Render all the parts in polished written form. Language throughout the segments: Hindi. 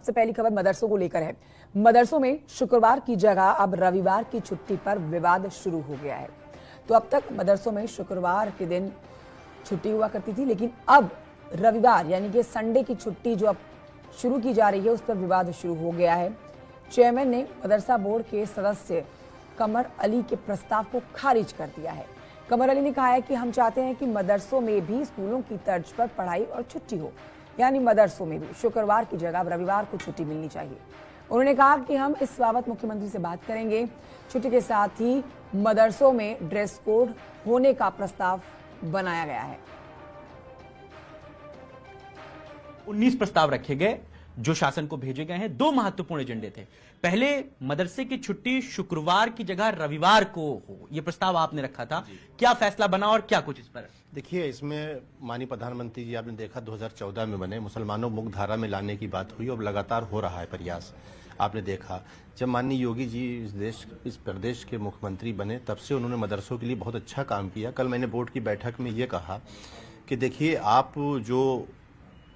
सबसे पहली खबर मदरसों को लेकर है। मदरसों में शुक्रवार की जगह अब रविवार की छुट्टी पर विवाद शुरू हो गया है। तो अब तक मदरसों में शुक्रवार के दिन छुट्टी हुआ करती थी, लेकिन अब रविवार यानी कि संडे की छुट्टी जो अब शुरू की जा रही है उस पर विवाद शुरू हो गया है। चेयरमैन ने मदरसा बोर्ड के सदस्य कमर अली के प्रस्ताव को खारिज कर दिया है। कमर अली ने कहा है कि हम चाहते हैं कि मदरसों में भी स्कूलों की तर्ज पर पढ़ाई और छुट्टी हो, यानी मदरसों में भी शुक्रवार की जगह रविवार को छुट्टी मिलनी चाहिए। उन्होंने कहा कि हम इस बाबत मुख्यमंत्री से बात करेंगे। छुट्टी के साथ ही मदरसों में ड्रेस कोड होने का प्रस्ताव बनाया गया है। 19 प्रस्ताव रखे गए जो शासन को भेजे गए हैं। 2 महत्वपूर्ण एजेंडे थे। पहले मदरसे की छुट्टी शुक्रवार की जगह रविवार को हो, यह प्रस्ताव आपने रखा था। क्या फैसला बना और क्या कुछ इस पर? देखिए, इसमें माननीय प्रधानमंत्री जी आपने देखा 2014 में बने, मुसलमानों मुख्य धारा में लाने की बात हुई और लगातार हो रहा है प्रयास। आपने देखा जब माननीय योगी जी इस प्रदेश के मुख्यमंत्री बने तब से उन्होंने मदरसों के लिए बहुत अच्छा काम किया। कल मैंने बोर्ड की बैठक में ये कहा कि देखिए,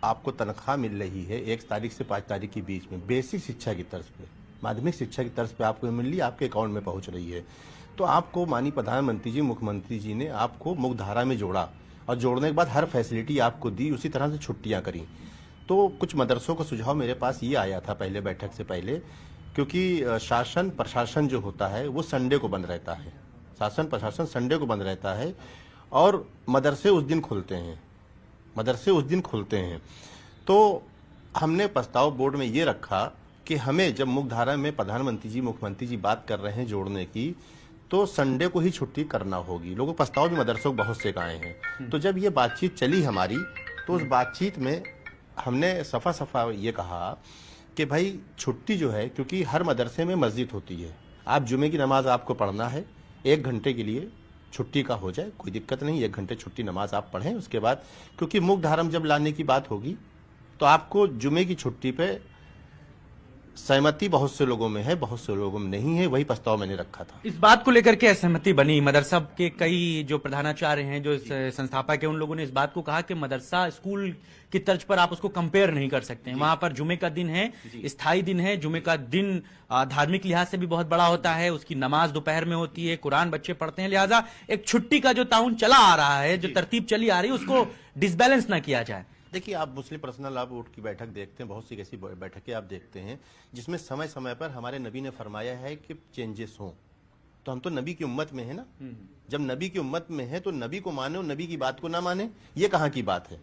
आपको तनख्वाह मिल रही है 1 तारीख से 5 तारीख के बीच में बेसिक शिक्षा की तर्ज पे, माध्यमिक शिक्षा की तर्ज पे आपको मिल रही है, आपके अकाउंट में पहुंच रही है। तो आपको माननीय प्रधानमंत्री जी मुख्यमंत्री जी ने आपको मुख्य धारा में जोड़ा और जोड़ने के बाद हर फैसिलिटी आपको दी, उसी तरह से छुट्टियां करी। तो कुछ मदरसों का सुझाव मेरे पास ये आया था पहले बैठक से पहले, क्योंकि शासन प्रशासन जो होता है वो संडे को बंद रहता है, शासन प्रशासन संडे को बंद रहता है और मदरसे उस दिन खुलते हैं। तो हमने प्रस्ताव बोर्ड में ये रखा कि हमें जब मुख्य धारा में प्रधानमंत्री जी मुख्यमंत्री जी बात कर रहे हैं जोड़ने की, तो संडे को ही छुट्टी करना होगी। लोगों को प्रस्ताव भी मदरसों बहुत से आए हैं। तो जब ये बातचीत चली हमारी, तो उस बातचीत में हमने सफा ये कहा कि भाई छुट्टी जो है, क्योंकि हर मदरसे में मस्जिद होती है, आप जुमे की नमाज आपको पढ़ना है, 1 घंटे के लिए छुट्टी का हो जाए, कोई दिक्कत नहीं, 1 घंटे छुट्टी नमाज आप पढ़ें। उसके बाद क्योंकि मुख्य धारा जब लाने की बात होगी तो आपको जुमे की छुट्टी पे सहमति बहुत से लोगों में है, बहुत से लोगों में नहीं है। वही प्रस्ताव मैंने रखा था। इस बात को लेकर के असहमति बनी। मदरसा के कई जो प्रधानाचार्य हैं, जो संस्थापक हैं, उन लोगों ने इस बात को कहा कि मदरसा स्कूल की तर्ज पर आप उसको कंपेयर नहीं कर सकते हैं। वहां पर जुमे का दिन है, स्थायी दिन है। जुमे का दिन धार्मिक लिहाज से भी बहुत बड़ा होता है, उसकी नमाज दोपहर में होती है, कुरान बच्चे पढ़ते हैं। लिहाजा एक छुट्टी का जो ताउन चला आ रहा है, जो तरतीब चली आ रही है, उसको डिसबैलेंस ना किया जाए। देखिए, आप मुस्लिम पर्सनल लॉ बोर्ड की बैठक देखते हैं, बहुत सी ऐसी बैठकें आप देखते हैं जिसमें समय समय पर हमारे नबी ने फरमाया है कि चेंजेस हों। तो हम तो नबी की उम्मत में है ना, जब नबी की उम्मत में है तो नबी को माने और नबी की बात को ना माने, ये कहाँ की बात है?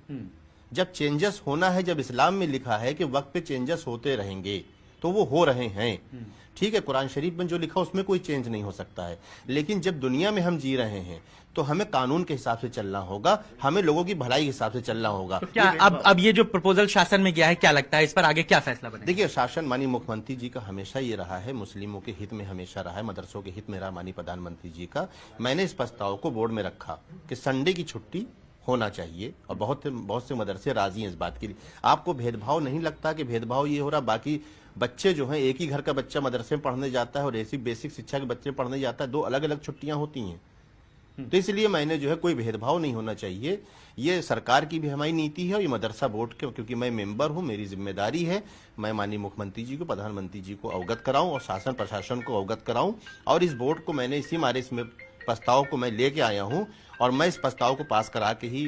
जब चेंजेस होना है, जब इस्लाम में लिखा है कि वक्त पे चेंजेस होते रहेंगे, तो वो हो रहे हैं। ठीक है, कुरान शरीफ में जो लिखा उसमें कोई चेंज नहीं हो सकता है, लेकिन जब दुनिया में हम जी रहे हैं तो हमें कानून के हिसाब से चलना होगा, हमें लोगों की भलाई के हिसाब से चलना होगा। तो क्या अब ये जो प्रपोजल शासन में गया है, क्या लगता है इस पर आगे क्या फैसला बनेगा? देखिए, शासन माननीय मुख्यमंत्री जी का हमेशा ये रहा है, मुस्लिमों के हित में हमेशा रहा है, मदरसों के हित में रहा माननीय प्रधानमंत्री जी का। मैंने इस प्रस्ताव को बोर्ड में रखा कि संडे की छुट्टी होना चाहिए और बहुत से मदरसे राजी हैं इस बात के लिए। आपको भेदभाव नहीं लगता कि भेदभाव ये हो रहा? बाकी बच्चे जो हैं, एक ही घर का बच्चा मदरसे में पढ़ने जाता है और ऐसी बेसिक शिक्षा के बच्चे पढ़ने जाता है, 2 अलग अलग छुट्टियां होती हैं। तो इसलिए मैंने जो है कोई भेदभाव नहीं होना चाहिए। ये सरकार की भी हमारी नीति है और ये मदरसा बोर्ड के, क्योंकि मैं मेंबर हूं, मेरी जिम्मेदारी है, मैं माननीय मुख्यमंत्री जी को, प्रधानमंत्री जी को अवगत कराऊं और शासन प्रशासन को अवगत कराऊं। और इस बोर्ड को मैंने इसमें प्रस्ताव को मैं लेके आया हूं और मैं इस प्रस्ताव को पास करा के ही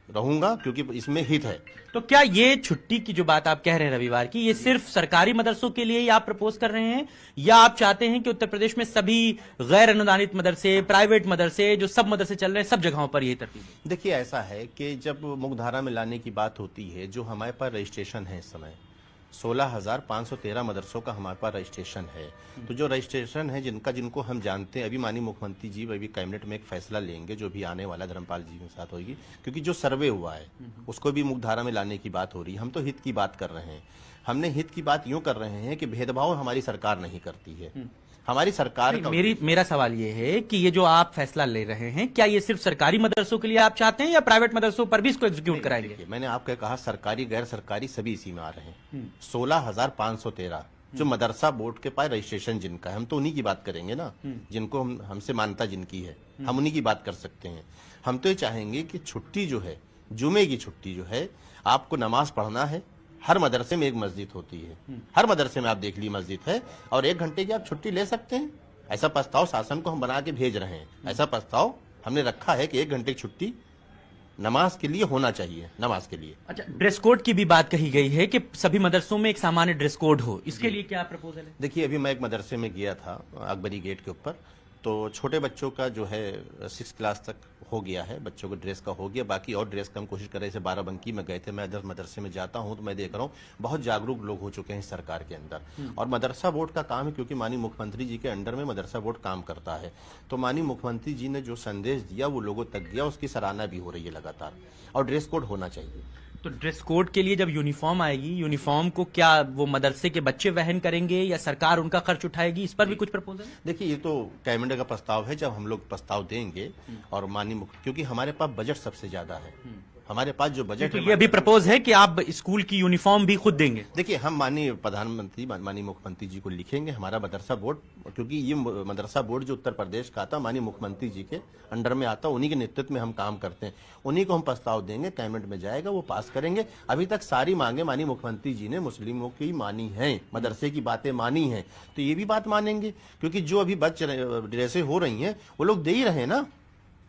रहूंगा, क्योंकि इसमें हित है। तो क्या ये छुट्टी की जो बात आप कह रहे हैं रविवार की, ये सिर्फ सरकारी मदरसों के लिए ही आप प्रपोज कर रहे हैं, या आप चाहते हैं कि उत्तर प्रदेश में सभी गैर अनुदानित मदरसे, प्राइवेट मदरसे, जो सब मदरसे चल रहे हैं, सब जगहों पर यही तरतीब? देखिए, ऐसा है कि जब मुख्य धारा में लाने की बात होती है, जो हमारे पास रजिस्ट्रेशन है इस समय 16,513 मदरसों का हमारे पास रजिस्ट्रेशन है। तो जो रजिस्ट्रेशन है जिनको हम जानते हैं, अभी माननीय मुख्यमंत्री जी अभी कैबिनेट में एक फैसला लेंगे जो भी आने वाला धर्मपाल जी के साथ होगी, क्योंकि जो सर्वे हुआ है उसको भी मुख्य धारा में लाने की बात हो रही है। हम तो हित की बात कर रहे हैं। हमने हित की बात यूं कर रहे हैं कि भेदभाव हमारी सरकार नहीं करती है। हमारी सरकार मेरा सवाल ये है कि ये जो आप फैसला ले रहे हैं, क्या ये सिर्फ सरकारी मदरसों के लिए आप चाहते हैं या प्राइवेट मदरसों पर भी इसको एग्जीक्यूट कराएंगे? मैंने आपको कहा सरकारी गैर सरकारी सभी इसी में आ रहे हैं। 16,513 जो मदरसा बोर्ड के पास रजिस्ट्रेशन जिनका है, हम तो उन्हीं की बात करेंगे ना, जिनको हमसे मान्यता जिनकी है, हम उन्हीं की बात कर सकते हैं। हम तो ये चाहेंगे कि छुट्टी जो है, जुमे की छुट्टी जो है, आपको नमाज पढ़ना है, हर मदरसे में एक मस्जिद होती है, हर मदरसे में आप देख ली मस्जिद है, और 1 घंटे की आप छुट्टी ले सकते हैं। ऐसा प्रस्ताव शासन को हम बना के भेज रहे हैं, ऐसा प्रस्ताव हमने रखा है कि 1 घंटे की छुट्टी नमाज के लिए होना चाहिए, नमाज के लिए। अच्छा, ड्रेस कोड की भी बात कही गई है कि सभी मदरसों में एक सामान्य ड्रेस कोड हो, इसके लिए क्या प्रपोजल है? देखिए, अभी मैं एक मदरसे में गया था अकबरी गेट के ऊपर, तो छोटे बच्चों का जो है 6 क्लास तक हो गया है, बच्चों को ड्रेस का हो गया, बाकी और ड्रेस का हम कोशिश कर रहे हैं। जैसे बाराबंकी में गए थे, मैं इधर मदरसे में जाता हूं तो मैं देख रहा हूं बहुत जागरूक लोग हो चुके हैं इस सरकार के अंदर। और मदरसा बोर्ड का काम है, क्योंकि माननीय मुख्यमंत्री जी के अंडर में मदरसा बोर्ड काम करता है, तो माननीय मुख्यमंत्री जी ने जो संदेश दिया वो लोगों तक गया, उसकी सराहना भी हो रही है लगातार, और ड्रेस कोड होना चाहिए। तो ड्रेस कोड के लिए जब यूनिफॉर्म आएगी, यूनिफॉर्म को क्या वो मदरसे के बच्चे वहन करेंगे या सरकार उनका खर्च उठाएगी, इस पर भी कुछ प्रपोजल है? देखिए, ये तो कैबिनेट का प्रस्ताव है, जब हम लोग प्रस्ताव देंगे और माननीय मुख्य, क्योंकि हमारे पास बजट सबसे ज्यादा है, हमारे पास जो बजट तो है, ये अभी प्रपोज है कि आप स्कूल की यूनिफॉर्म भी खुद देंगे? देखिए, हम माननीय प्रधानमंत्री माननीय मुख्यमंत्री जी को लिखेंगे, हमारा मदरसा बोर्ड, क्योंकि ये मदरसा बोर्ड जो उत्तर प्रदेश का आता, माननीय मुख्यमंत्री जी के अंडर में आता, उन्हीं के नेतृत्व में हम काम करते हैं, उन्हीं को हम प्रस्ताव देंगे, कैबिनेट में जाएगा, वो पास करेंगे। अभी तक सारी मांगे माननीय मुख्यमंत्री जी ने मुस्लिमों की मानी है, मदरसे की बातें मानी है, तो ये भी बात मानेंगे, क्योंकि जो अभी ड्रेसें हो रही हैं वो लोग दे ही रहे हैं ना,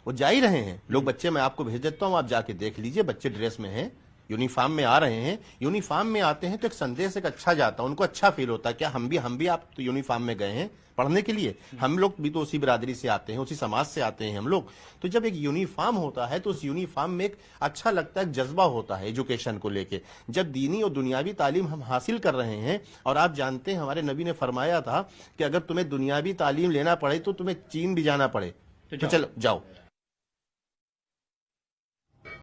वो जा ही रहे हैं लोग। बच्चे मैं आपको भेज देता हूं, आप जाके देख लीजिए, बच्चे ड्रेस में हैं, यूनिफॉर्म में आ रहे हैं। यूनिफॉर्म में आते हैं तो एक संदेश एक अच्छा जाता है, उनको अच्छा फील होता है, क्या हम भी आप तो यूनिफॉर्म में गए हैं पढ़ने के लिए, हम लोग भी तो उसी बिरादरी से आते हैं, उसी समाज से आते हैं हम लोग। तो जब एक यूनिफॉर्म होता है तो उस यूनिफॉर्म में एक अच्छा लगता है, एक जज्बा होता है एजुकेशन को लेके। जब दीनी और दुनियावी तालीम हम हासिल कर रहे हैं, और आप जानते हैं हमारे नबी ने फरमाया था कि अगर तुम्हें दुनियावी तालीम लेना पड़े तो तुम्हें चीन भी जाना पड़े, तो चलो जाओ।